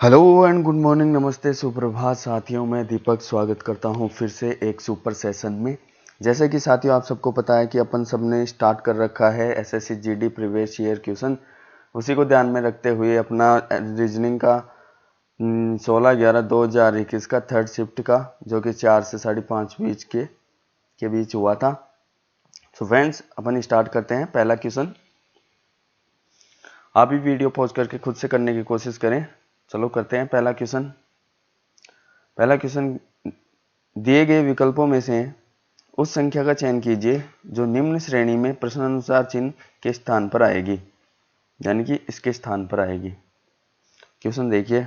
Hello and good morning, नमस्ते, सुप्रभात साथियों। मैं दीपक स्वागत करता हूं फिर से एक सुपर सेशन में। जैसे कि साथियों आप सबको पता है कि अपन सब ने स्टार्ट कर रखा है SSC GD previous year question. उसी को ध्यान में रखते हुए अपना रीजनिंग का 16/11/2021 का थर्ड शिफ्ट का, जो कि 4 से 5:30 बीच के बीच हुआ था। सो फ्रेंड्स, अपन स्टार्ट करते हैं पहला क्वेश्चन। आप भी वीडियो पॉज करके खुद से करने की कोशिश करें। चलो करते हैं पहला क्वेश्चन। पहला क्वेश्चन, दिए गए विकल्पों में से उस संख्या का चयन कीजिए जो निम्न श्रेणी में प्रश्नानुसार चिन्ह के स्थान पर आएगी, यानी कि इसके स्थान पर आएगी। क्वेश्चन देखिए,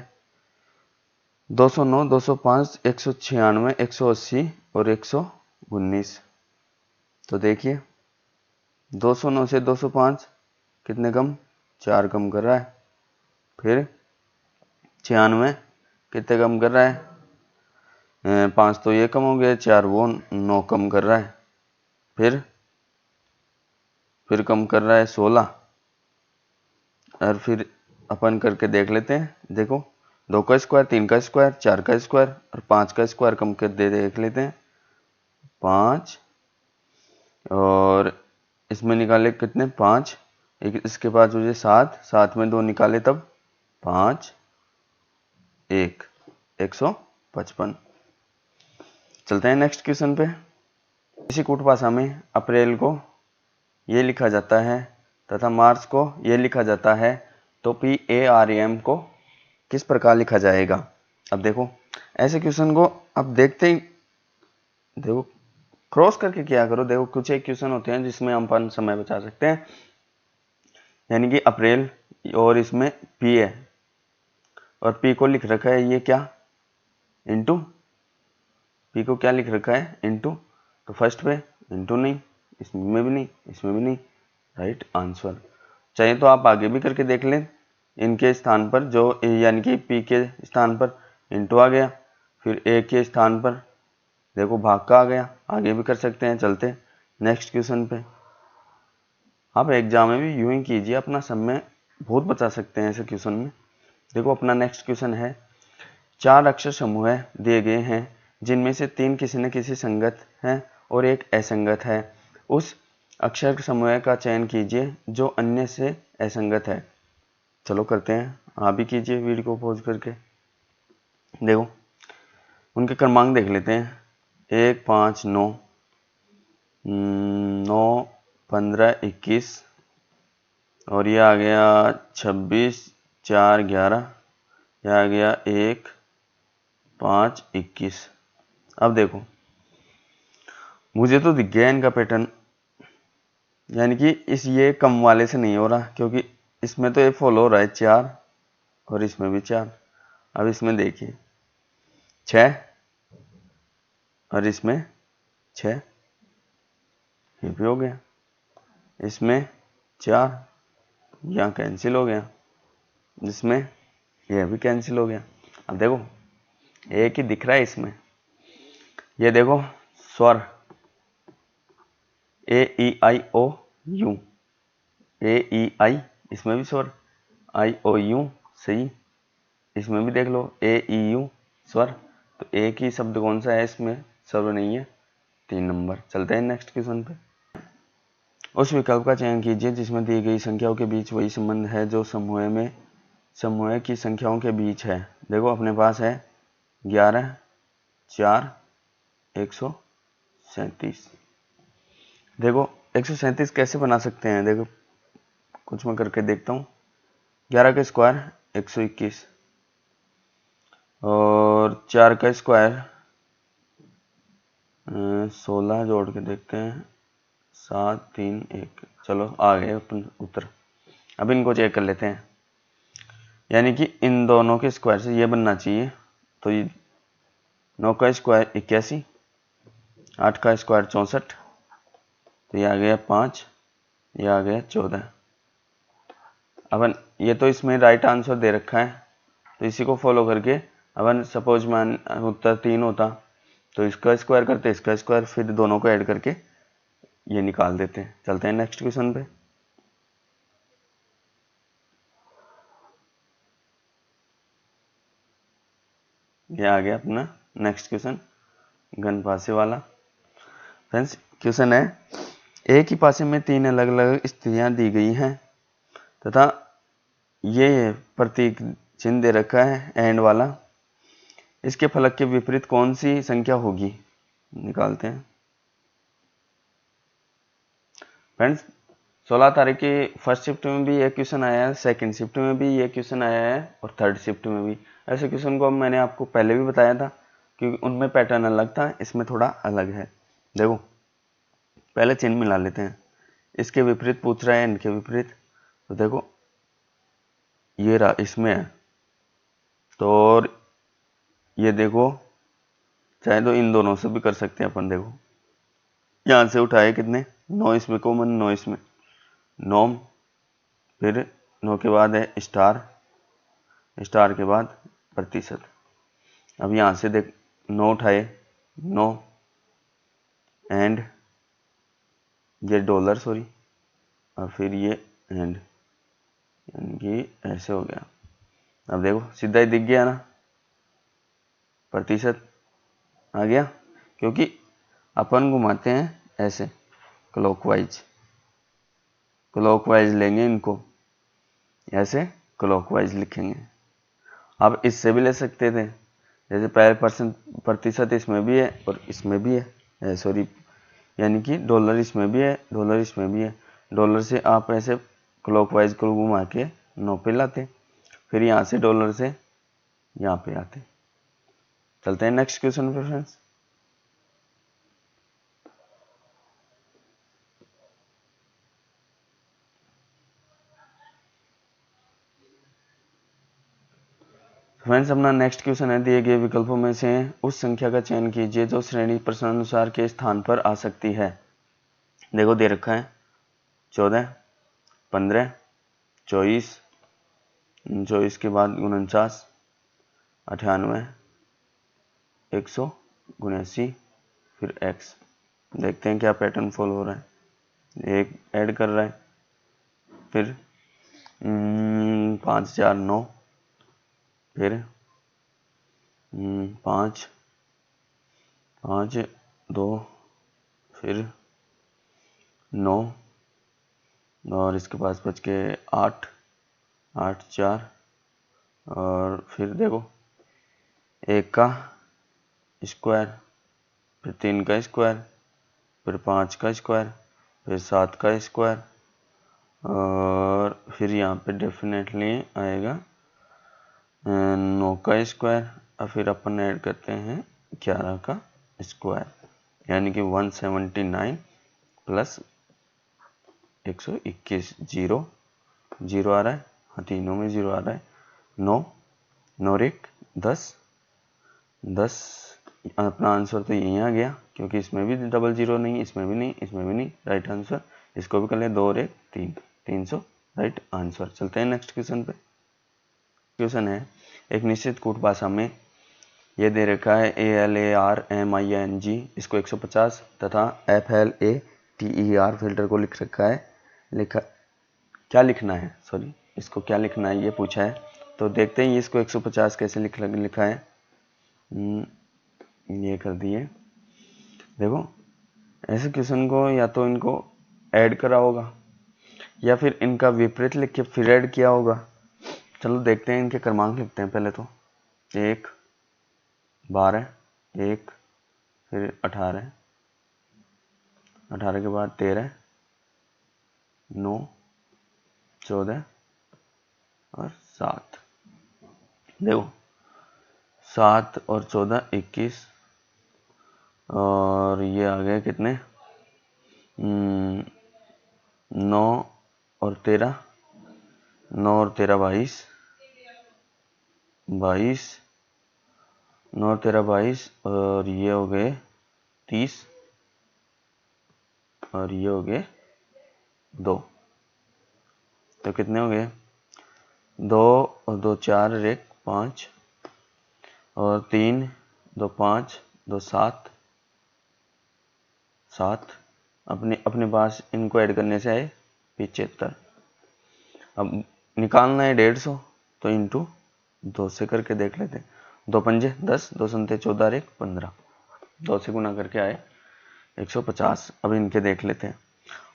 209, 205, 196, 180 और 119। तो देखिए 209 से 205 कितने कम, 4 कम कर रहा है। फिर 96 कितने कम कर रहा है, 5 तो ये कम हो गया, 4 वो 9 कम कर रहा है। फिर कम कर रहा है 16। और फिर अपन करके देख लेते हैं। देखो 2 का स्क्वायर, 3 का स्क्वायर, 4 का स्क्वायर और 5 का स्क्वायर कम कर देख लेते हैं। 5 और इसमें निकाले कितने, 5। एक इसके बाद मुझे 7, 7 में 2 निकाले तब 5, 1, 155। चलते हैं नेक्स्ट क्वेश्चन पे। इसी कूट भाषा में अप्रैल को ये लिखा जाता है तथा मार्च को ये लिखा जाता है, तो PARM को किस प्रकार लिखा जाएगा। अब देखो ऐसे क्वेश्चन को अब देखते ही देखो क्रॉस करके क्या करो। देखो कुछ एक क्वेश्चन होते हैं जिसमें हम अपन समय बचा सकते हैं, यानी कि अप्रैल और इसमें P है और P को लिख रखा है ये क्या, इनटू। P को क्या लिख रखा है, इनटू। तो फर्स्ट पे इनटू नहीं, इसमें भी नहीं, इसमें भी नहीं, राइट आंसर। चाहिए तो आप आगे भी करके देख लें। इनके स्थान पर जो यानी कि P के स्थान पर इनटू आ गया, फिर A के स्थान पर देखो भाग का आ गया। आगे भी कर सकते हैं। चलते हैं नेक्स्ट क्वेश्चन पे। आप एग्जाम में भी यूं ही कीजिए, अपना समय बहुत बचा सकते हैं ऐसे क्वेश्चन में। देखो अपना नेक्स्ट क्वेश्चन है, 4 अक्षर समूह दिए गए हैं जिनमें से 3 किसी न किसी संगत हैं और एक असंगत है। उस अक्षर समूह का चयन कीजिए जो अन्य से असंगत है। चलो करते हैं, आप भी कीजिए वीडियो को पॉज करके। देखो उनके क्रमांक देख लेते हैं, 1, 5, 9, 9, 15, 21 और ये आ गया 26, 4, 11, यह आ गया 1, 5, 21। अब देखो मुझे तो दिख गया इनका पैटर्न, यानी कि ये कम वाले से नहीं हो रहा, क्योंकि इसमें तो ये फॉलो हो रहा है 4 और इसमें भी 4। अब इसमें देखिए 6 और इसमें 6, ये भी हो गया। इसमें 4 यहाँ कैंसिल हो गया, जिसमें यह भी कैंसिल हो गया। अब देखो एक ही दिख रहा है इसमें। ये देखो स्वर AEIOU, AEI, इसमें भी स्वर IOU, सही। इसमें भी देख लो AEU स्वर। तो एक ही शब्द कौन सा है इसमें, स्वर नहीं है, 3 नंबर। चलते हैं नेक्स्ट क्वेश्चन पे। उस विकल्प का चयन कीजिए जिसमें दी गई संख्याओं के बीच वही संबंध है जो समूह की संख्याओं के बीच है। देखो अपने पास है 11, 4, 137। देखो 137 कैसे बना सकते हैं, देखो कुछ मैं करके देखता हूँ। 11 का स्क्वायर 121 और 4 का स्क्वायर 16 जोड़ के देखते हैं, 7, 3, 1। चलो आ गए अपन उत्तर। अब इनको चेक कर लेते हैं, यानी कि इन दोनों के स्क्वायर से ये बनना चाहिए। तो ये 9 का स्क्वायर 81, 8 का स्क्वायर 64, तो ये आ गया 5, ये आ गया 14। अपन ये तो इसमें राइट आंसर दे रखा है, तो इसी को फॉलो करके अपन सपोज मान उत्तर 3 होता तो इसका स्क्वायर करते, इसका स्क्वायर, फिर दोनों को ऐड करके ये निकाल देते हैं। चलते हैं नेक्स्ट क्वेश्चन पे। ये आ गया अपना नेक्स्ट क्वेश्चन घन पासे वाला। फ्रेंड्स क्वेश्चन है, एक ही पासे में 3 अलग अलग स्थितियां दी गई हैं तथा ये प्रतीक चिन्ह दे रखा है एंड वाला। इसके फलक के विपरीत कौन सी संख्या होगी, निकालते हैं। फ्रेंड्स 16 तारीख की फर्स्ट शिफ्ट में भी ये क्वेश्चन आया है, सेकंड शिफ्ट में भी ये क्वेश्चन आया है और थर्ड शिफ्ट में भी। ऐसे क्वेश्चन को मैंने आपको पहले भी बताया था क्योंकि उनमें पैटर्न अलग था, इसमें थोड़ा अलग है। देखो पहले चिन्ह मिला लेते हैं। इसके विपरीत पूछ रहा है, इनके विपरीत, तो देखो ये रहा इसमें है, तो और ये देखो चाहे तो इन दोनों से भी कर सकते हैं अपन। देखो यहाँ से उठाए कितने 9, इसमें कॉमन 9, इसमें 9, फिर 9 के बाद है स्टार, स्टार के बाद प्रतिशत। अब यहाँ से देख 9 उठाए 9 एंड ये डॉलर सॉरी, और फिर ये एंड, यानी कि ऐसे हो गया। अब देखो सीधा ही दिख गया ना, प्रतिशत आ गया, क्योंकि अपन घुमाते हैं ऐसे क्लॉकवाइज, क्लॉकवाइज लेंगे इनको, ऐसे क्लॉकवाइज लिखेंगे। आप इससे भी ले सकते थे, जैसे पहले प्रतिशत इसमें भी है और इसमें भी है, सॉरी यानी कि डॉलर इसमें भी है, डॉलर इसमें भी है। डॉलर से आप ऐसे क्लॉकवाइज को घुमा के 9 पे लाते, फिर यहाँ से डॉलर से यहाँ पे आते। चलते हैं नेक्स्ट क्वेश्चन पे फ्रेंड्स। फ्रेंड्स अपना नेक्स्ट क्वेश्चन है, दिए गए विकल्पों में से उस संख्या का चयन कीजिए जो श्रेणी प्रश्नानुसार के स्थान पर आ सकती है। देखो दे रखा है 14, 15, 24, 24 के बाद 49, 98, 179, फिर x। देखते हैं क्या पैटर्न फॉलो हो रहा है। एक ऐड कर रहा है, फिर 5 4 9, फिर 5 5 2, फिर 9, और इसके पास बच के 8 8 4, और फिर देखो 1 का स्क्वायर, फिर 3 का स्क्वायर, फिर 5 का स्क्वायर, फिर 7 का स्क्वायर, और फिर यहाँ पे डेफिनेटली आएगा 9 का स्क्वायर, और फिर अपन ऐड करते हैं 11 का स्क्वायर, यानी कि 179 प्लस 121, 0 0 आ रहा है, हाँ तीनों में 0 आ रहा है। 9 9 1 10 10, अपना आंसर तो यहीं आ गया क्योंकि इसमें भी डबल 0 नहीं, इसमें भी नहीं, इसमें भी नहीं, राइट आंसर। इसको भी कर ले 2 और 1 3, 300 राइट आंसर। चलते हैं नेक्स्ट क्वेश्चन पे। क्वेश्चन है, एक निश्चित कूट भाषा में ये दे रखा है ALARMING, इसको 150 तथा FLATER फिल्टर को लिख रखा है। क्या लिखना है, सॉरी इसको क्या लिखना है ये पूछा है, तो देखते हैं इसको 150 कैसे लिखा है। ये कर दिए। देखो ऐसे क्वेश्चन को या तो इनको ऐड करा होगा या फिर इनका विपरीत लिख के फिर ऐड किया होगा। चलो देखते हैं, इनके क्रमांक लिखते हैं पहले तो। 1 12 1, फिर 18 18 के बाद 13 9 14 और 7। देखो 7 और 14 21, और ये आ गए कितने 9 और 13, 9 और 13 22, 22 9 और 13 22, और ये हो गए 30, और ये हो गए 2। तो कितने हो गए 2 और 2 4 और 1 5, और 3 2 5 2 7 7, अपने पास इनको ऐड करने से आए 75। अब निकालना है 150, तो इंटू 2 से करके देख लेते हैं। दो पंजे 10, 2 संते 14 और 1 15, 2 से गुना करके आए 150। अब इनके देख लेते हैं।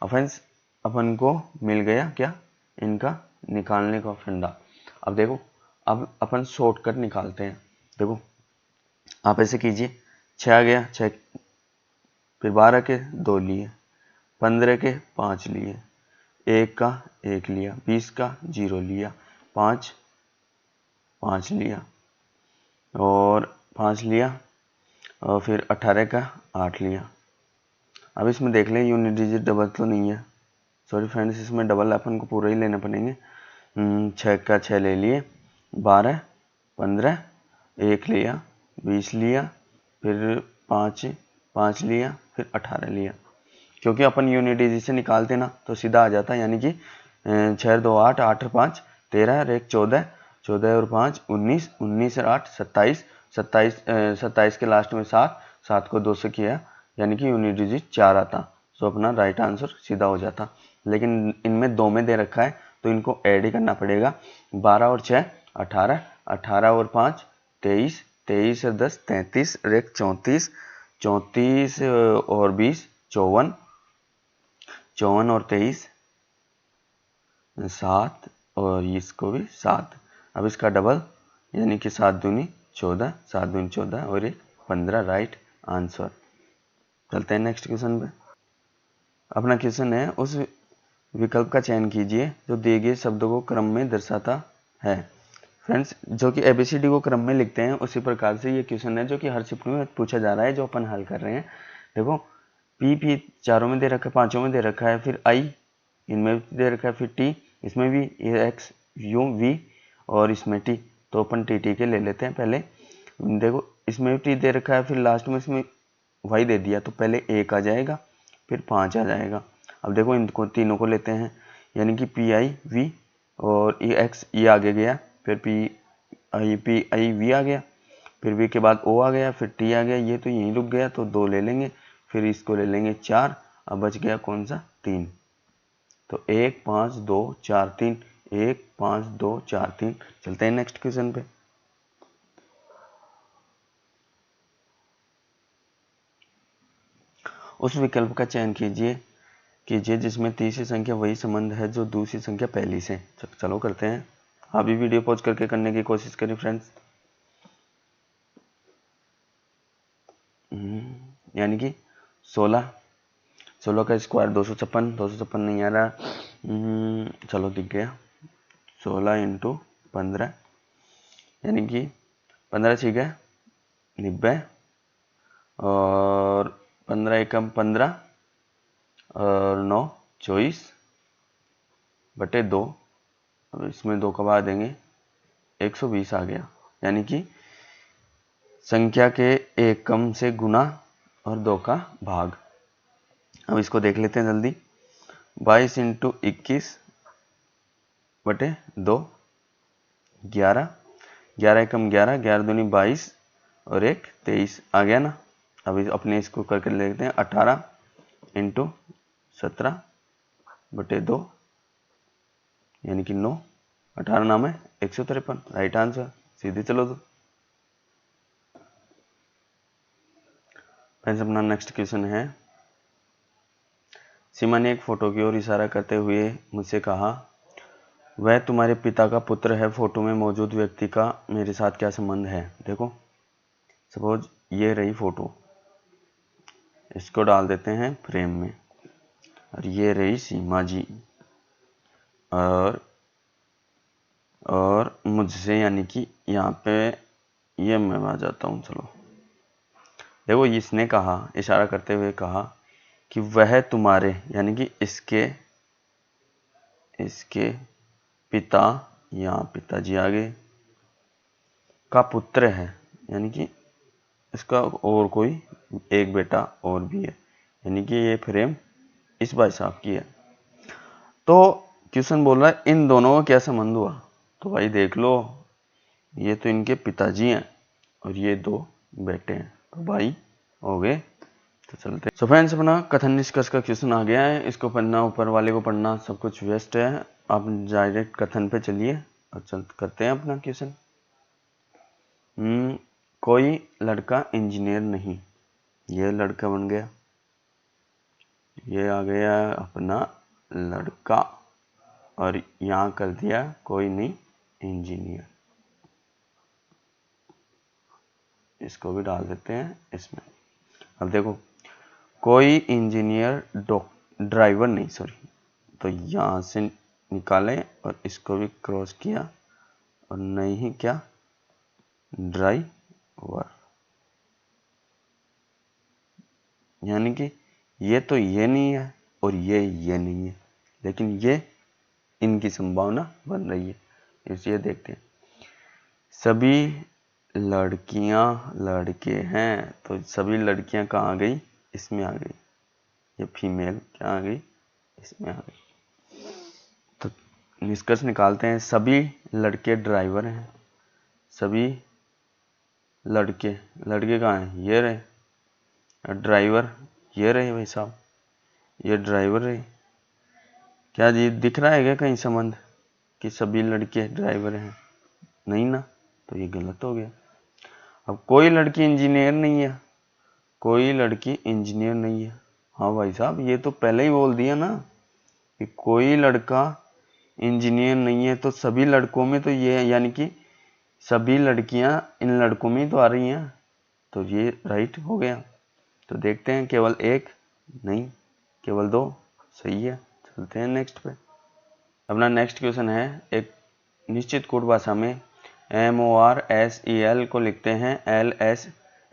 अब फ्रेंड्स अपन को मिल गया क्या, इनका निकालने का फंडा। अब देखो, अब अपन शॉर्टकट निकालते हैं। देखो आप ऐसे कीजिए, 6 आ गया 6, फिर 12 के 2 लिए, 15 के 5 लिए, 1 का 1 लिया, 20 का 0 लिया, 5 लिया और 5 लिया, और फिर 18 का 8 लिया। अब इसमें देख लें यूनिट डिजिट डबल तो नहीं है, सॉरी फ्रेंड्स, इसमें डबल अपन को पूरा ही लेना पड़ेंगे। 6 का 6 ले लिए, 12 15 1 लिया, 20 लिया, फिर 5 लिया, फिर 18 लिया। क्योंकि अपन यूनिट डिजिट से निकालते ना तो सीधा आ जाता, यानी कि 6 2 8, 8 5 13 और 1 14, 14 और 5 19, 19 और 8 27, 27 के लास्ट में 7, 7 को 2 से किया, यानी कि यूनिट डिजिट 4 आता। तो अपना राइट आंसर सीधा हो जाता। लेकिन इनमें 2 में दे रखा है तो इनको ऐड ही करना पड़ेगा। 12 और 6 18, 18 और 5 23, 23 और 10 33 और 1 34, 34 और 20 54, 54 और 23 7, और इसको भी 7। अब इसका डबल, यानी कि 7 दूनी 14, 7 दूनी 14 और 1 15, राइट आंसर। चलते हैं नेक्स्ट क्वेश्चन पे। अपना क्वेश्चन है, उस विकल्प का चयन कीजिए जो दिए गए शब्दों को क्रम में दर्शाता है। फ्रेंड्स जो कि ABCD को क्रम में लिखते हैं, उसी प्रकार से ये क्वेश्चन है जो कि हर शिफ्ट में पूछा जा रहा है, जो अपन हल कर रहे हैं। देखो P चारों में दे रखा है, पांचों में दे रखा है, फिर I इनमें दे रखा है, फिर T इसमें भी, X U V और इसमें T। तो अपन T के ले लेते हैं पहले। देखो इसमें भी T दे रखा है, फिर लास्ट में इसमें Y दे दिया, तो पहले 1 आ जाएगा, फिर 5 आ जाएगा। अब देखो इनको तीनों को लेते हैं, यानी कि PI V और X ये आगे गया, फिर PI V आ गया, फिर V के बाद O आ गया, फिर T आ गया, ये तो यहीं रुक गया, तो 2 ले लेंगे, फिर इसको ले लेंगे 4। अब बच गया कौन सा, 3। तो 1 5 2 4 3, 1 5 2 4 3। चलते हैं नेक्स्ट क्वेश्चन पे। उस विकल्प का चयन कीजिए जिसमें तीसरी संख्या वही संबंध है जो दूसरी संख्या पहली से। चलो करते हैं, आप भी वीडियो पॉज करके करने की कोशिश करें फ्रेंड्स। यानी कि 16 का स्क्वायर 256, 256 नहीं आ रहा, चलो दिख गया, 16 × 15, यानी कि 15 ठीक है 90, और 15 एकम 15 और 9 24 बटे 2। अब इसमें 2 कब आ देंगे, 120 आ गया, यानी कि संख्या के एकम से गुना और 2 का भाग। अब इसको देख लेते हैं जल्दी। 22 × 21 बटे 2 11, 11 एकम 11, 11 दूनी 22 और 1 23 आ गया ना। अब अपने इसको करके लेते हैं, 18 × 17 बटे 2, यानी कि 9, 18 नाम है 153, राइट आंसर। सीधे चलो तो फ्रेंड्स अपना नेक्स्ट क्वेश्चन है। सीमा ने एक फोटो की ओर इशारा करते हुए मुझसे कहा, वह तुम्हारे पिता का पुत्र है, फोटो में मौजूद व्यक्ति का मेरे साथ क्या संबंध है। देखो सपोज ये रही फोटो, इसको डाल देते हैं फ्रेम में, और ये रही सीमा जी और मुझसे, यानी कि यहाँ पे ये मैं आ जाता हूँ। चलो देखो इसने कहा, इशारा करते हुए कहा कि वह तुम्हारे, यानी कि इसके पिता, यहाँ पिताजी आगे, का पुत्र है, यानी कि इसका और कोई एक बेटा और भी है, यानी कि ये फ्रेम इस भाई साहब की है। तो क्वेश्चन बोल रहा है इन दोनों का क्या संबंध हुआ। तो भाई देख लो, ये तो इनके पिताजी हैं और ये 2 बेटे हैं, तो भाई हो गए। तो चलते। सो फ्रेंड्स अपना कथन निष्कर्ष का क्वेश्चन आ गया है, इसको पढ़ना, ऊपर वाले को पढ़ना सब कुछ वेस्ट है। आप डायरेक्ट कथन पे चलिए और करते हैं अपना क्वेश्चन। कोई लड़का इंजीनियर नहीं, ये लड़का बन गया, ये आ गया अपना लड़का, और यहाँ कर दिया कोई नहीं इंजीनियर, इसको भी डाल देते हैं इसमें। अब देखो कोई इंजीनियर ड्राइवर नहीं, सॉरी, तो यहाँ से निकालें और इसको भी क्रॉस किया, और नहीं क्या ड्राइवर, यानी कि ये तो ये नहीं है और ये नहीं है, लेकिन ये इनकी संभावना बन रही है, इसलिए देखते हैं। सभी लड़कियां लड़के हैं, तो सभी लड़कियां कहाँ आ गई, इसमें आ गई, ये फीमेल क्या आ गई, इसमें आ गई। तो निष्कर्ष निकालते हैं, सभी लड़के ड्राइवर हैं, सभी लड़के कहाँ हैं, ये रहे, ड्राइवर ये रहे भाई साहब, ये ड्राइवर रहे। क्या जी दिख रहा है क्या कहीं संबंध कि सभी लड़के ड्राइवर हैं, नहीं ना, तो ये गलत हो गया। अब कोई लड़की इंजीनियर नहीं है, कोई लड़की इंजीनियर नहीं है, हाँ भाई साहब ये तो पहले ही बोल दिया ना कि कोई लड़का इंजीनियर नहीं है, तो सभी लड़कों में तो ये है, यानी कि सभी लड़कियां इन लड़कों में तो आ रही हैं, तो ये राइट हो गया। तो देखते हैं केवल एक नहीं, केवल दो सही है। चलते हैं नेक्स्ट पे। अपना नेक्स्ट क्वेश्चन है, एक निश्चित कोड भाषा में MORSEL को लिखते हैं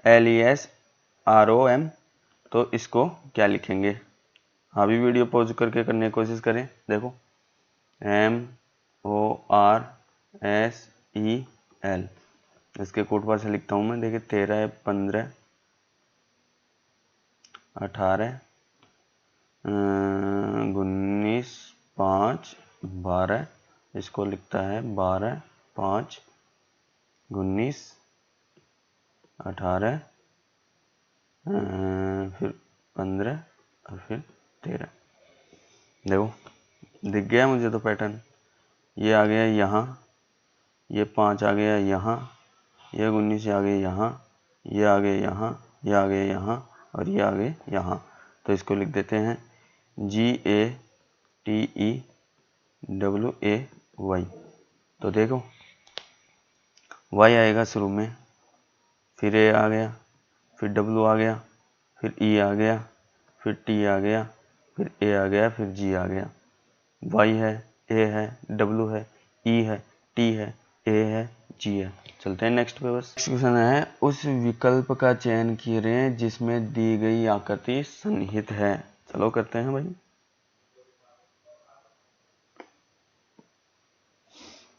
LESROM, तो इसको क्या लिखेंगे। अभी वीडियो पॉज करके करने की कोशिश करें। देखो MORSEL, इसके कोड भाषा लिखता हूँ मैं, देखिए 13 15 18 19 5 12, इसको लिखता है 12 5 19 18 फिर 15 और फिर 13। देखो दिख गया मुझे तो पैटर्न, ये आ गया यहाँ, ये 5 आ गया यहाँ, ये 19 आ गया यहाँ, ये आ गया यहाँ, ये आ गया यहाँ, और ये आ गए यहाँ। तो इसको लिख देते हैं GATEWAY। तो देखो Y आएगा शुरू में, फिर A आ गया, फिर W आ गया, फिर E आ गया, फिर T आ गया, फिर A आ गया, फिर G आ गया। Y है, A है, W है, E है, T है, A है, G है। चलते हैं नेक्स्ट पे। बस नेक्स्ट क्वेश्चन है, उस विकल्प का चयन करें जिसमें दी गई आकृति सन्निहित है। चलो करते हैं भाई।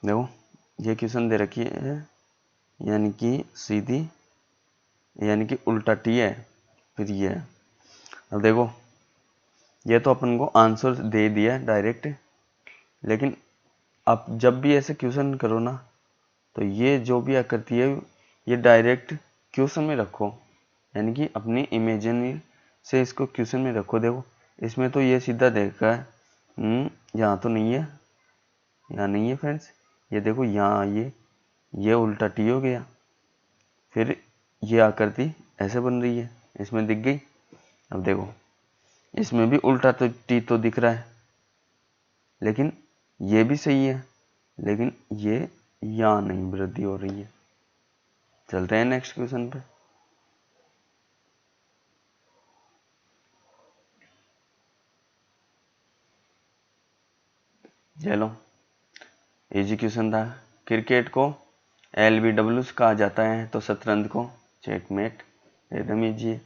देखो ये क्वेश्चन दे रखी है, यानी कि सीधी, यानी कि उल्टा T है, फिर ये है। अब देखो ये तो अपन को आंसर दे दिया डायरेक्ट, लेकिन आप जब भी ऐसे क्वेश्चन करो ना, तो ये जो भी आकृति है ये डायरेक्ट क्वेश्चन में रखो, यानी कि अपनी इमेजिनरी से इसको क्वेश्चन में रखो। देखो इसमें तो ये सीधा देखा है, यहाँ तो नहीं है, यहाँ नहीं है फ्रेंड्स, ये देखो यहाँ ये उल्टा T हो गया, फिर ये आकृति ऐसे बन रही है, इसमें दिख गई। अब देखो इसमें भी उल्टा तो T तो दिख रहा है, लेकिन ये भी सही है, लेकिन ये यहाँ नहीं वृद्धि हो रही है। चलते हैं नेक्स्ट क्वेश्चन पे। चलो इजी क्वेश्चन था। क्रिकेट को LBW कहा जाता है, तो शतरंज को चेकमेट, एकदम इजी है।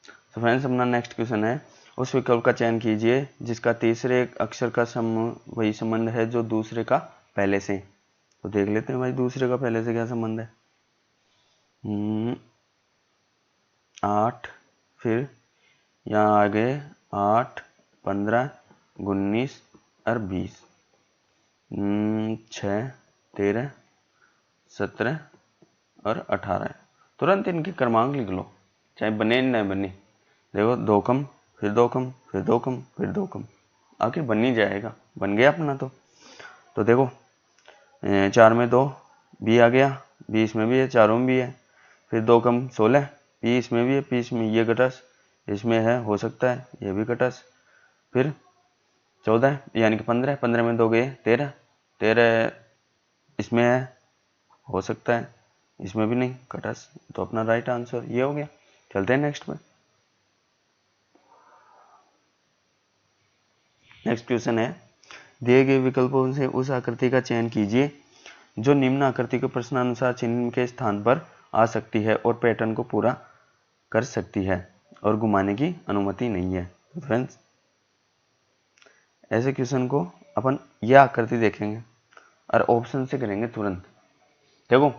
तो फ्रेंड्स अपना नेक्स्ट क्वेश्चन है, उस विकल्प का चयन कीजिए जिसका तीसरे अक्षर का वही संबंध है जो दूसरे का पहले से। तो देख लेते हैं भाई दूसरे का पहले से क्या संबंध है। 8, फिर यहाँ आ गए 8 15 19 और 20, 6 13 17 और 18। तुरंत इनके क्रमांक लिख लो, चाहे बने न बने। देखो 2 कम, फिर 2 कम, फिर 2 कम, फिर 2 कम, आखिर बन ही जाएगा, बन गया अपना। तो देखो 4 में 2, बी आ गया, बी इसमें भी है, चारों में भी है। फिर 2 कम 16, पी इसमें भी है, पी इसमें, ये कटस इसमें है, हो सकता है, ये भी कटस। फिर 14 यानी कि 15, 15 में 2 गए 13, 13 इसमें है, हो सकता है, इसमें भी नहीं, कटस। तो अपना राइट आंसर ये हो गया। चलते हैं नेक्स्ट पे। नेक्स्ट क्वेश्चन है, दिए गए विकल्पों से उस आकृति का चयन कीजिए जो निम्न आकृति के प्रश्नानुसार चिन्ह के स्थान पर आ सकती है और पैटर्न को पूरा कर सकती है और घुमाने की अनुमति नहीं है। फ्रेंड्स, ऐसे क्वेश्चन को अपन यह आकृति देखेंगे और ऑप्शन से करेंगे तुरंत। देखो,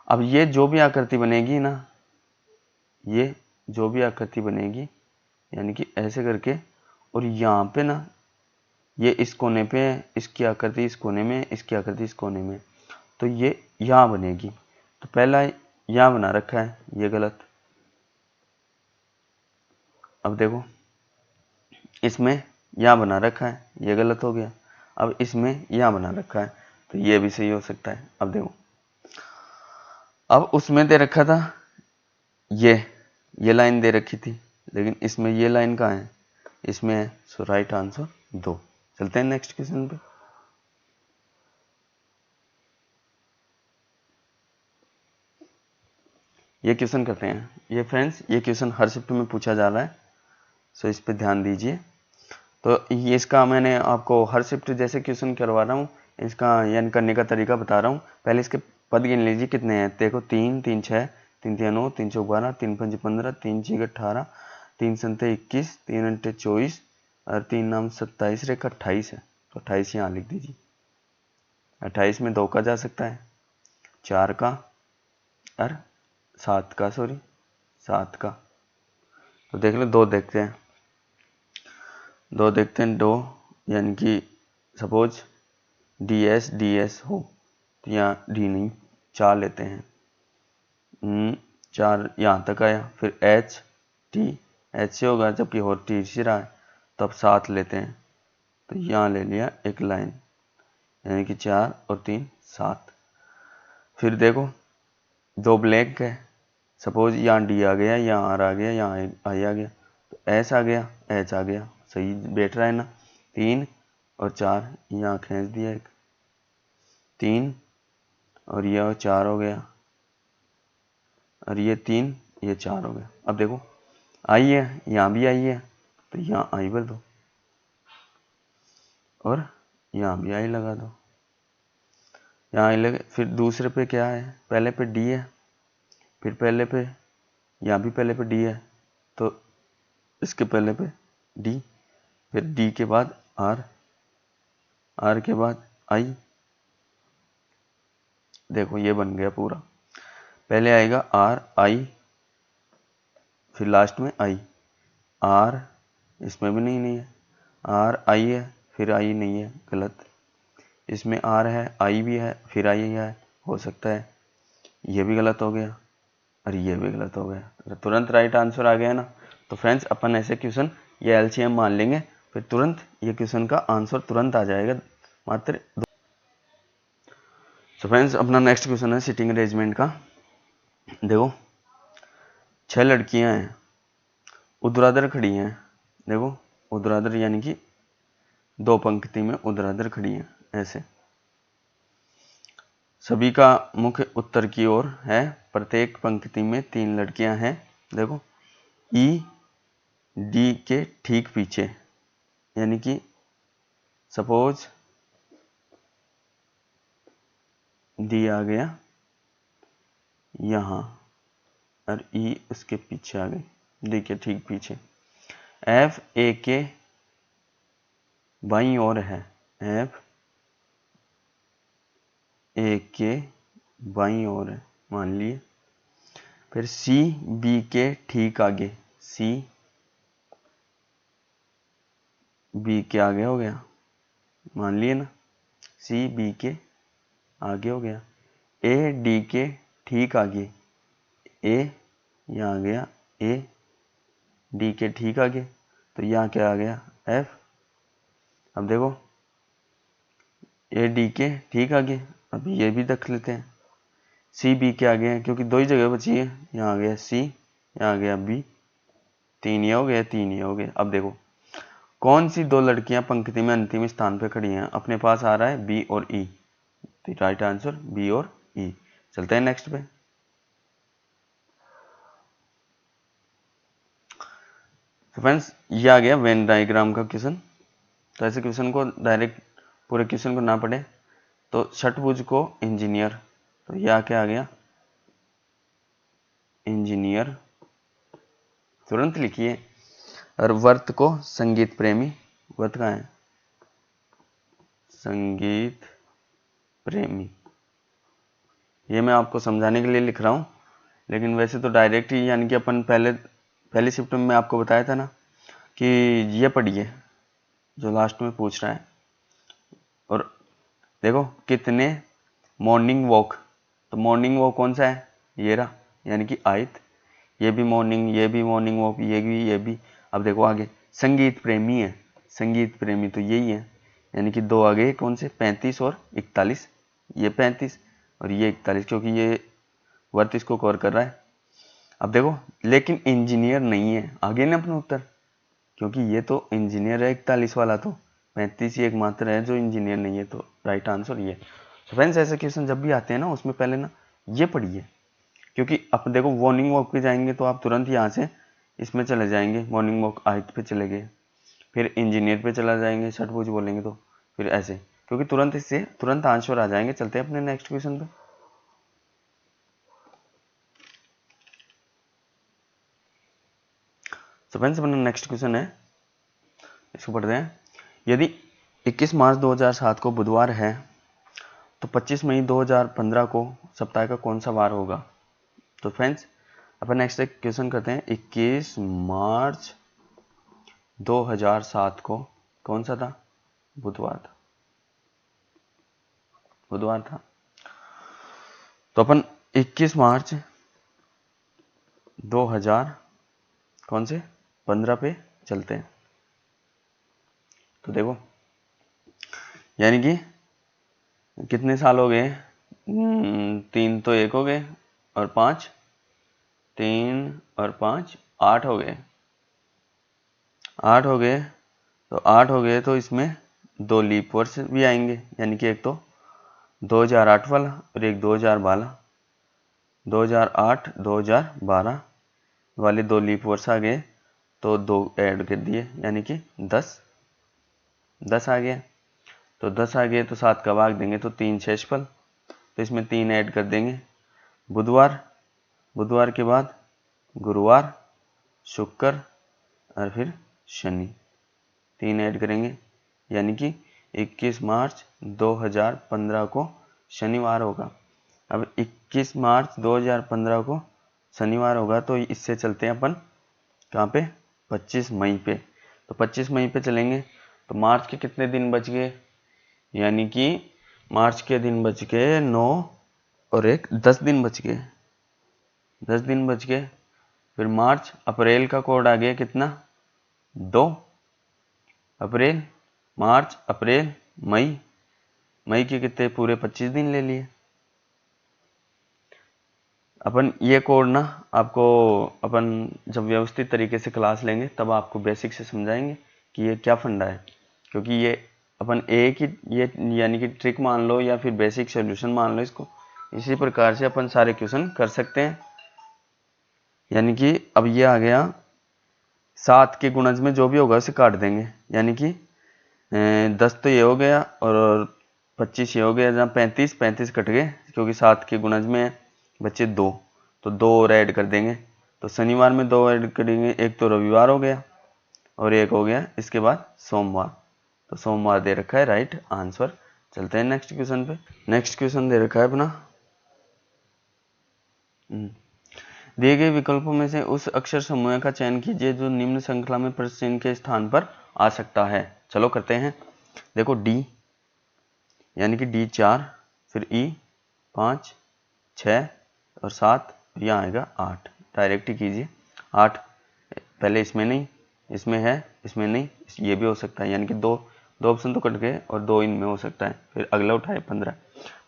अब ये जो भी आकृति बनेगी ना, ये जो भी आकृति बनेगी यानी कि ऐसे करके, और यहाँ पे ना ये इस कोने पे है, इसकी आकृति इस कोने में, इसकी आकृति इस कोने में, तो ये यहाँ बनेगी। तो पहला यहाँ बना रखा है, ये गलत। अब देखो, इसमें यहाँ बना रखा है, ये गलत हो गया। अब इसमें यहाँ बना रखा है, तो ये भी सही हो सकता है। अब देखो, अब उसमें दे रखा था ये लाइन दे रखी थी, लेकिन इसमें ये लाइन कहाँ है, इसमें है। सो राइट आंसर 2। चलते हैं नेक्स्ट क्वेश्चन पे। ये क्वेश्चन करते हैं। ये फ्रेंड्स, ये क्वेश्चन हर शिफ्ट में पूछा जा रहा है, सो इस पे ध्यान दीजिए। तो ये इसका मैंने आपको हर शिफ्ट जैसे क्वेश्चन करवा रहा हूँ, इसका यानी करने का तरीका बता रहा हूँ। पहले इसके पद गिन लीजिए कितने हैं। देखो, 3 3 6, 3 3 9, 3 4 12, 3 5 15, 3 6 18, 3 7 21, 3 8 24 और 3 9 27, रेखा 28 है। तो 28 यहाँ लिख दीजिए। 28 में 2 का जा सकता है, 4 का और 7 का, सॉरी 7 का। तो देख लो, 2 देखते हैं, 2 यानी कि सपोज ds हो, तो यहाँ डी नहीं, 4 लेते हैं। 4 यहाँ तक आया, फिर एच से होगा, जबकि और टी से रहा है, तो अब 7 लेते हैं। तो यहाँ ले लिया एक लाइन, यानी कि 4 और 3 7। फिर देखो, 2 ब्लैक है, सपोज यहाँ डी आ गया, यहाँ आर आ गया, यहाँ आई आ गया, तो एस आ गया, एच आ गया, सही बैठ रहा है ना। 3 और 4 यहाँ खींच दिया, एक 3 और यह 4 हो गया, और ये 3 ये 4 हो गया। अब देखो, आई है, यहाँ भी आई है, तो यहाँ आई भर दो और यहाँ भी आई लगा दो, यहाँ आई लगे। फिर दूसरे पे क्या है, पहले पे डी है, फिर पहले पे यहाँ भी पहले पे डी है, तो इसके पहले पे डी, फिर डी के बाद आर, आर के बाद आई। देखो, ये बन गया पूरा। पहले आएगा आर आई, फिर लास्ट में आई। आर इसमें भी नहीं है, आर आई है, फिर आई नहीं है, गलत। इसमें आर है, आई भी है, फिर आई है, हो सकता है, ये भी गलत हो गया और ये भी गलत हो गया, तो तुरंत राइट आंसर आ गया ना। तो फ्रेंड्स, अपन ऐसे क्वेश्चन ये एलसीएम मान लेंगे, फिर तुरंत ये क्वेश्चन का आंसर तुरंत आ जाएगा, मात्र 2। तो फ्रेंड्स, अपना नेक्स्ट क्वेश्चन है सिटिंग अरेंजमेंट का। देखो, 6 लड़कियां हैं, ऊर्ध्वाधर खड़ी हैं। देखो, ऊर्ध्वाधर यानी कि 2 पंक्ति में ऊर्ध्वाधर खड़ी हैं, ऐसे। सभी का मुख उत्तर की ओर है, प्रत्येक पंक्ति में 3 लड़कियां हैं। देखो, ई डी के ठीक पीछे, यानी कि सपोज डी आ गया यहाँ और ई उसके पीछे आ गई, डी के ठीक पीछे। एफ ए के बाईं ओर है, एफ ए के बाईं ओर है, मान लिए। फिर सी बी के ठीक आगे, सी बी के आगे हो गया, मान लिए ना, सी बी के आगे हो गया। ए डी के ठीक आगे, ए यहाँ आ गया, ए डी के ठीक आगे, तो यहाँ क्या आ गया, एफ। अब देखो, ए डी के ठीक आगे, अब ये भी रख लेते हैं, सी बी के आगे है क्योंकि दो ही जगह बची है, यहाँ आ गया सी, यहाँ आ गया बी, 3 ये हो गया, 3 ये हो गया। अब देखो कौन सी दो लड़कियां पंक्ति में अंतिम स्थान पे खड़ी हैं, अपने पास आ रहा है बी और ई, तो राइट आंसर बी और ई। चलते हैं नेक्स्ट पे। तो फ्रेंड्स ये आ गया वेन डायग्राम का क्वेश्चन। तो ऐसे क्वेश्चन को डायरेक्ट पूरे क्वेश्चन को ना पढ़े तो षटभुज को इंजीनियर, तो यह क्या आ गया इंजीनियर, तुरंत लिखिए। और वर्त को संगीत प्रेमी, वर्त कहाँ है, संगीत प्रेमी। ये मैं आपको समझाने के लिए लिख रहा हूँ, लेकिन वैसे तो डायरेक्ट ही, यानी कि अपन पहली शिफ्ट में आपको बताया था ना कि ये पढ़िए जो लास्ट में पूछ रहा है। और देखो कितने मॉर्निंग वॉक, तो मॉर्निंग वॉक कौन सा है, ये रहा, यानी कि आयत, ये भी मॉर्निंग, ये भी मॉर्निंग वॉक, ये भी, ये भी। अब देखो आगे संगीत प्रेमी है, संगीत प्रेमी तो यही है, यानी कि दो आगे कौन से 35 और 41, ये 35 और ये 41, क्योंकि ये वर्त इसको कवर कर रहा है। अब देखो लेकिन इंजीनियर नहीं है, आगे ना अपना उत्तर, क्योंकि ये तो इंजीनियर है 41 वाला, तो 35 ही एकमात्र है जो इंजीनियर नहीं है, तो राइट आंसर ये। तो फ्रेंड्स ऐसे क्वेश्चन जब भी आते हैं ना उसमें पहले ना ये पढ़िए, क्योंकि अब देखो मॉर्निंग वॉक पे जाएंगे तो आप तुरंत यहाँ से इसमें चले जाएंगे, मॉर्निंग वॉक आयत पे चले गए, फिर इंजीनियर पे चला जाएंगे, षटभुज बोलेंगे तो फिर ऐसे, क्योंकि तुरंत इससे तुरंत आंसर आ जाएंगे। चलते हैं अपने नेक्स्ट क्वेश्चन पे। तो फ्रेंड्स अपना नेक्स्ट क्वेश्चन है, इसको पढ़ते हैं। यदि 21 मार्च 2007 को बुधवार है तो 25 मई 2015 को सप्ताह का कौन सा वार होगा। तो फ्रेंड्स अपन नेक्स्ट एक क्वेश्चन करते हैं। 21 मार्च 2007 को कौन सा था, बुधवार था, बुधवार था। तो अपन 21 मार्च 2000 कौन से 15 पे चलते हैं। तो देखो यानी कि कितने साल हो गए, 3 तो 1 हो गए और 5, 3 और 5 8 हो गए, 8 हो गए। तो 8 हो गए तो इसमें 2 लीप वर्ष भी आएंगे, यानी कि एक तो 2008 वाला और एक 2012, 2008 2012 वाले 2 लीप वर्ष आ गए, तो 2 ऐड कर दिए, यानी कि 10 आ गया। तो 10 आ गए तो 7 का भाग देंगे तो 3 शेषफल, तो इसमें 3 ऐड कर देंगे। बुधवार, बुधवार के बाद गुरुवार, शुक्र और फिर शनि, 3 ऐड करेंगे, यानी कि 21 मार्च 2015 को शनिवार होगा। अब 21 मार्च 2015 को शनिवार होगा तो इससे चलते हैं अपन कहाँ पे, 25 मई पे। तो 25 मई पे चलेंगे तो मार्च के कितने दिन बच गए, यानी कि मार्च के दिन बच गए 9 और 1 10 दिन बच गए, 10 दिन बच गए। फिर मार्च, अप्रैल का कोड आ गया कितना 2, अप्रैल, मार्च, अप्रैल, मई, मई के कितने पूरे 25 दिन ले लिए। अपन ये कोड ना आपको अपन जब व्यवस्थित तरीके से क्लास लेंगे तब आपको बेसिक से समझाएंगे कि ये क्या फंडा है, क्योंकि ये अपन एक ही ये यानी कि ट्रिक मान लो या फिर बेसिक सॉल्यूशन मान लो इसको, इसी प्रकार से अपन सारे क्वेश्चन कर सकते हैं। यानी कि अब ये आ गया 7 के गुणज में जो भी होगा उसे काट देंगे, यानी कि 10 तो ये हो गया और 25 ये हो गया, जहाँ 35 कट गए क्योंकि 7 के गुणज में बचे 2, तो 2 और ऐड कर देंगे। तो शनिवार में 2 ऐड करेंगे, एक तो रविवार हो गया और एक हो गया इसके बाद सोमवार, तो सोमवार दे रखा है राइट आंसर। चलते हैं नेक्स्ट क्वेश्चन पे। नेक्स्ट क्वेश्चन दे रखा है अपना, दिए गए विकल्पों में से उस अक्षर समूह का चयन कीजिए जो निम्न श्रृंखला में प्रश्न चिन्ह के स्थान पर आ सकता है। चलो करते हैं। देखो डी, यानी कि डी 4, फिर ई 5, 6 और 7, यहाँ आएगा 8, डायरेक्ट ही कीजिए। 8 पहले इसमें नहीं, इसमें है, इसमें नहीं, ये भी हो सकता है, यानी कि दो ऑप्शन तो कट गए और 2 इनमें हो सकता है। फिर अगला उठाए 15,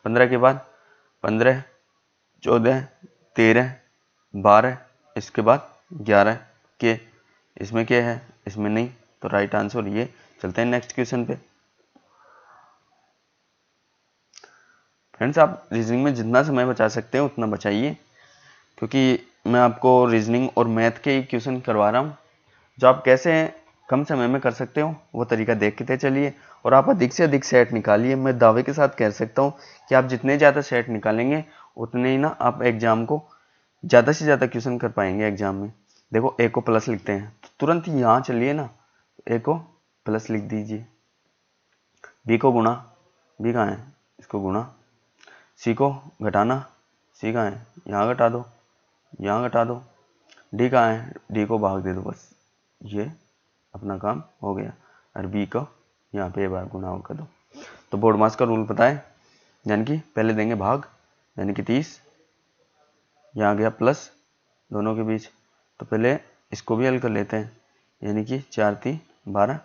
15 के बाद 15, 14, 13, 12, इसके बाद 11 के, इसमें क्या है, इसमें नहीं, तो राइट आंसर ये। चलते हैं नेक्स्ट क्वेश्चन पे। फ्रेंड्स, आप रीजनिंग में जितना समय बचा सकते हैं उतना बचाइए, क्योंकि मैं आपको रीजनिंग और मैथ के ही क्वेश्चन करवा रहा हूँ, जो आप कैसे कम समय में कर सकते हो वो तरीका देखते चलिए, और आप अधिक से अधिक सेट निकालिए। मैं दावे के साथ कह सकता हूँ कि आप जितने ज़्यादा सेट निकालेंगे उतने ही ना आप एग्जाम को ज़्यादा से ज़्यादा क्वेश्चन कर पाएंगे एग्जाम में। देखो, ए को प्लस लिखते हैं तो तुरंत यहाँ चलिए ना, ए को प्लस लिख दीजिए। बी को गुणा, बी कहाँ है, इसको गुणा। सी को घटाना, सी कहाँ है, यहाँ घटा दो, यहाँ घटा दो। डी कहाँ है, डी को भाग दे दो, बस ये अपना काम हो गया। और बी को यहाँ पे बार गुणा कर दो। तो बोर्ड मास का रूल पता है, यानी कि पहले देंगे भाग, यानी कि 30, यहाँ गया प्लस दोनों के बीच, तो पहले इसको भी हल कर लेते हैं, यानी कि 4 3 12,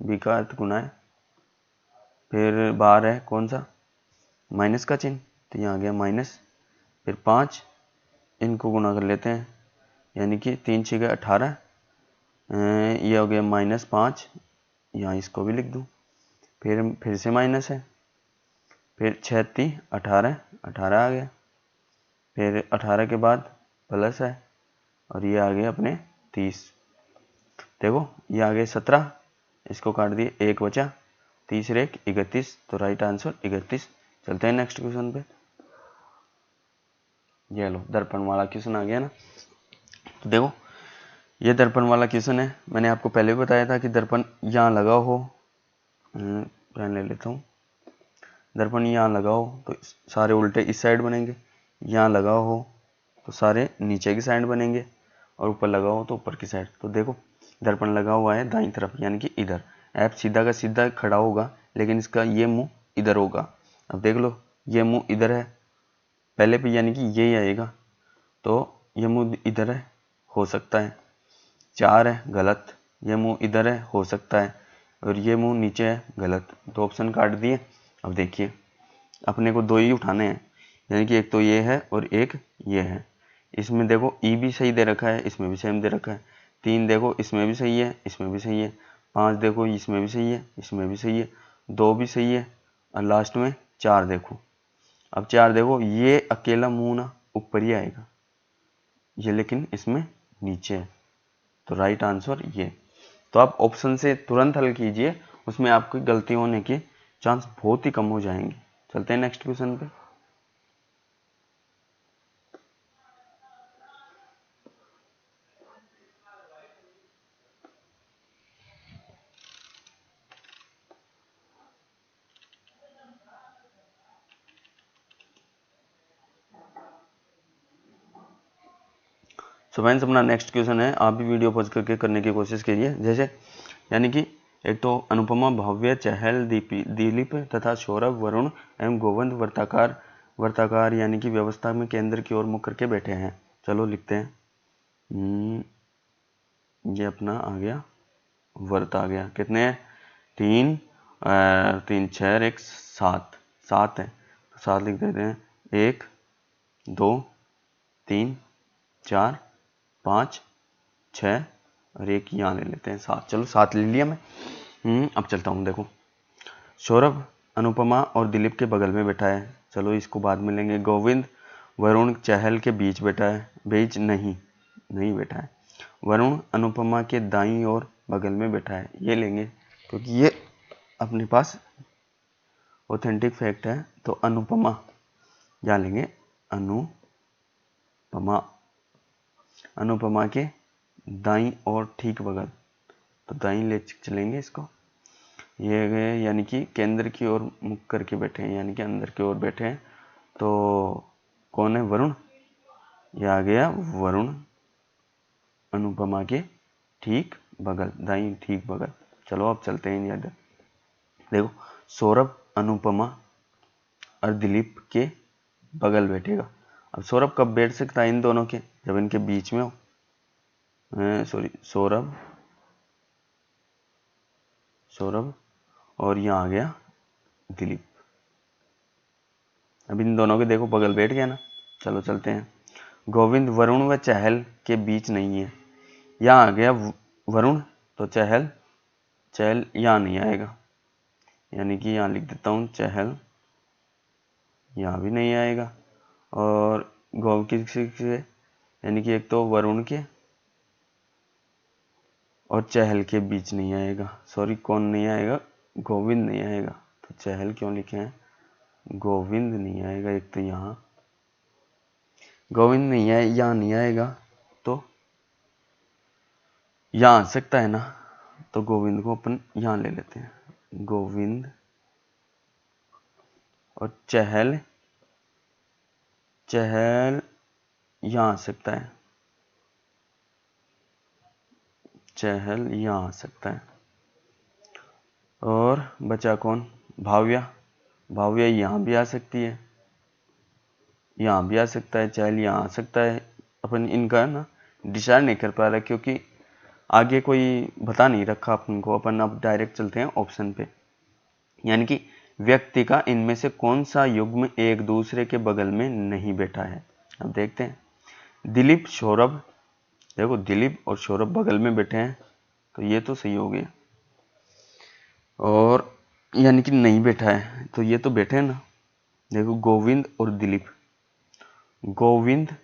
बी का अर्थ गुना है, फिर बाहर है कौन सा, माइनस का चिन्ह, तो यहाँ गया माइनस, फिर 5, इनको गुना कर लेते हैं, यानी कि 3 6 18, ये हो गया -5, यहाँ इसको भी लिख दूँ, फिर से माइनस है, फिर 6 3 18, 18 आ गया, फिर 18 के बाद प्लस है, और ये आ गया अपने 30। देखो, ये आ गए 17, इसको काट दिए, 1 बचा, 30 और 1 31, तो राइट आंसर 31। चलते हैं नेक्स्ट क्वेश्चन पे। ये लो, दर्पण वाला क्वेश्चन आ गया ना। तो देखो, ये दर्पण वाला क्वेश्चन है, मैंने आपको पहले भी बताया था कि दर्पण यहाँ लगा हो, पेन ले लेता हूँ, दर्पण यहाँ लगा हो तो सारे उल्टे इस साइड बनेंगे, यहाँ लगा हो तो सारे नीचे की साइड बनेंगे, और ऊपर लगा हो तो ऊपर की साइड। तो देखो, दर्पण लगा हुआ है दाईं तरफ, यानी कि इधर, ऐप सीधा का सीधा खड़ा होगा, लेकिन इसका ये मुंह इधर होगा। अब देख लो, ये मुंह इधर है पहले पे, यानी कि ये आएगा, तो ये मुंह इधर है, हो सकता है। 4 है, गलत, ये मुंह इधर है, हो सकता है, और ये मुंह नीचे है, गलत। 2 ऑप्शन काट दिए। अब देखिए, अपने को 2 ही उठाने हैं, यानी कि एक तो ये है और एक ये है। इसमें देखो ई भी सही दे रखा है, इसमें भी सेम दे रखा है। 3 देखो, इसमें भी सही है, इसमें भी सही है। 5 देखो, इसमें भी सही है, इसमें भी सही है। 2 भी सही है, और लास्ट में 4 देखो। अब 4 देखो, ये अकेला मुंह ना ऊपर ही आएगा, ये लेकिन इसमें नीचे है, तो राइट आंसर ये। तो आप ऑप्शन से तुरंत हल कीजिए, उसमें आपकी गलती होने के चांस बहुत ही कम हो जाएंगे। चलते हैं नेक्स्ट क्वेश्चन पे। सो फ्रेंड्स, अपना नेक्स्ट क्वेश्चन है, आप भी वीडियो पॉज करके करने की कोशिश कीजिए। जैसे, यानी कि एक तो अनुपमा, भव्य, चहल, दिलीप तथा सौरभ, वरुण एवं गोविंद वर्ताकार यानी कि व्यवस्था में केंद्र की ओर मुख करके बैठे हैं। चलो लिखते हैं। ये अपना आ गया, वर्त आ गया, कितने हैं, 3 3 6 1 7, 7 है, तो 7 लिख देते हैं। 1 2 3 4 5 6 और एक यहाँ ले लेते हैं 7। चलो 7 ले लिया मैं। अब चलता हूँ। देखो, सौरभ अनुपमा और दिलीप के बगल में बैठा है, चलो इसको बाद में लेंगे। गोविंद वरुण चहल के बीच बैठा है, बीच नहीं बैठा है। वरुण अनुपमा के दाईं और बगल में बैठा है, ये लेंगे क्योंकि ये अपने पास ऑथेंटिक फैक्ट है। तो अनुपमा यहाँ लेंगे, अनुपमा के दाईं और ठीक बगल, तो दाईं ले चलेंगे इसको। ये गए, यानी कि केंद्र की ओर मुख करके बैठे हैं, यानी कि अंदर की ओर बैठे हैं। तो कौन है, वरुण, ये आ गया वरुण अनुपमा के ठीक बगल, दाईं ठीक बगल। चलो अब चलते हैं इधर। देखो, सौरभ अनुपमा और दिलीप के बगल बैठेगा। अब सौरभ कब बैठ सकता है इन दोनों के, जब इनके बीच में हो। सॉरी, सौरभ और यहाँ आ गया दिलीप। अब इन दोनों के देखो बगल बैठ गया ना। चलो चलते हैं। गोविंद वरुण व चहल के बीच नहीं है। यहाँ आ गया वरुण, तो चहल, चहल यहाँ नहीं आएगा, यानी कि यहाँ लिख देता हूँ चहल, यहाँ भी नहीं आएगा। और गोव किसी से, यानी कि एक तो वरुण के और चहल के बीच नहीं आएगा। सॉरी, कौन नहीं आएगा? गोविंद नहीं आएगा। तो चहल क्यों लिखे हैं? गोविंद नहीं आएगा। एक तो यहाँ गोविंद नहीं है, यहाँ नहीं आएगा, तो यहाँ आ सकता है ना। तो गोविंद को अपन यहाँ ले लेते हैं। गोविंद और चहल, चहल यहाँ आ सकता है, चहल यहाँ आ सकता है। और बचा कौन? भाव्या। भाव्या यहाँ भी आ सकती है, यहाँ भी आ सकता है, चहल यहाँ आ सकता है। अपन इनका ना डिसाइड नहीं कर पा रहा क्योंकि आगे कोई बता नहीं रखा अपन को। अपन अब डायरेक्ट चलते हैं ऑप्शन पे, यानी कि व्यक्ति का इनमें से कौन सा युग्म एक दूसरे के बगल में नहीं बैठा है। अब देखते हैं। दिलीप सौरभ, देखो दिलीप और सौरभ बगल में बैठे हैं, तो ये तो सही हो गया। और यानी कि नहीं बैठा है, तो ये तो बैठे हैं ना। देखो गोविंद और दिलीप, गोविंद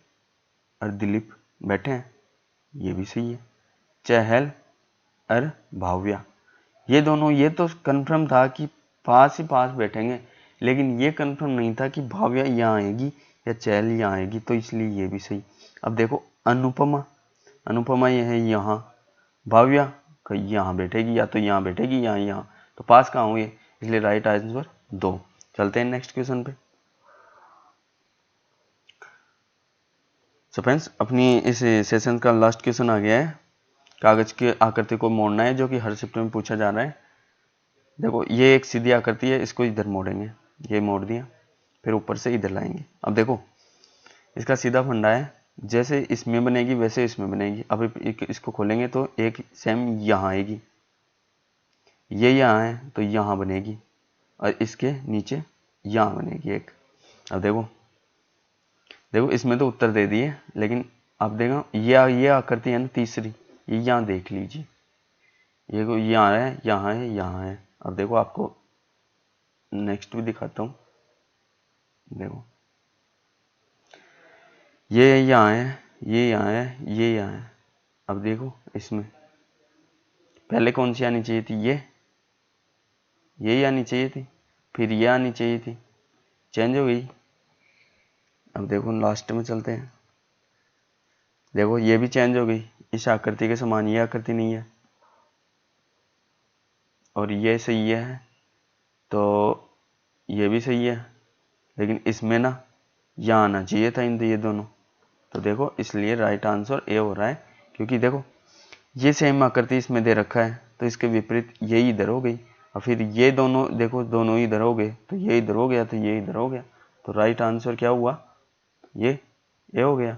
और दिलीप बैठे हैं, ये भी सही है। चहल और भाव्या, ये दोनों, ये तो कंफर्म था कि पास ही पास बैठेंगे, लेकिन ये कंफर्म नहीं था कि भाव्या यहाँ आएगी या चहल यहाँ आएगी, तो इसलिए ये भी सही। अब देखो अनुपमा, अनुपमा ये है यहाँ, भाव्या यहाँ बैठेगी, या तो यहाँ बैठेगी या यहाँ, तो पास कहाँ हुए, इसलिए राइट आंसर 2। चलते हैं नेक्स्ट क्वेश्चन पे। सो फ्रेंड्स, अपनी इस सेशन का लास्ट क्वेश्चन आ गया है। कागज की आकृति को मोड़ना है, जो कि हर शिफ्ट में पूछा जा रहा है। देखो ये एक सीधी आकृति है, इसको इधर मोड़ेंगे, ये मोड़ दिया, फिर ऊपर से इधर लाएंगे। अब देखो इसका सीधा फंडा है, जैसे इसमें बनेगी वैसे इसमें बनेगी। अब इसको खोलेंगे तो एक सेम यहाँ आएगी, ये यहाँ है तो यहाँ बनेगी, और इसके नीचे यहाँ बनेगी एक। अब देखो, देखो इसमें तो उत्तर दे दिए, लेकिन अब देखो ये आकृति है ना तीसरी, ये यहाँ देख लीजिए, ये को यहाँ है, यहाँ है, यहाँ है। अब देखो आपको नेक्स्ट भी दिखाता हूँ। देखो ये यहाँ है, ये यहाँ है, ये यहाँ है। अब देखो इसमें पहले कौन सी आनी चाहिए थी? ये आनी चाहिए थी, फिर ये आनी चाहिए थी, चेंज हो गई। अब देखो लास्ट में चलते हैं। देखो ये भी चेंज हो गई, इस आकृति के समान ये आकृति नहीं है, और ये सही है, तो ये भी सही है, लेकिन इसमें ना यहाँ आना चाहिए था इन ये दोनों। तो देखो इसलिए राइट आंसर ए हो रहा है, क्योंकि देखो ये सेम आकृति इसमें दे रखा है, तो इसके विपरीत ये इधर हो गई, और फिर ये दोनों देखो दोनों इधर हो गए, तो ये इधर हो गया, तो ये इधर हो गया, तो राइट आंसर क्या हुआ? ये हो गया।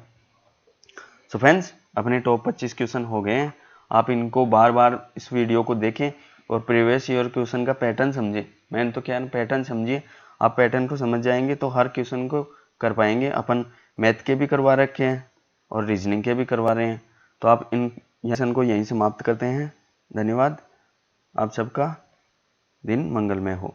सो फ्रेंड्स, अपने टॉप 25 क्वेश्चन हो गए हैं। आप इनको बार बार इस वीडियो को देखें और प्रीवियस ईयर क्वेश्चन का पैटर्न समझें। मैंने तो क्या पैटर्न समझिए, आप पैटर्न को समझ जाएंगे तो हर क्वेश्चन को कर पाएंगे। अपन मैथ के भी करवा रखे हैं और रीजनिंग के भी करवा रहे हैं। तो आप इन सेशन को यहीं समाप्त करते हैं। धन्यवाद। आप सबका दिन मंगलमय हो।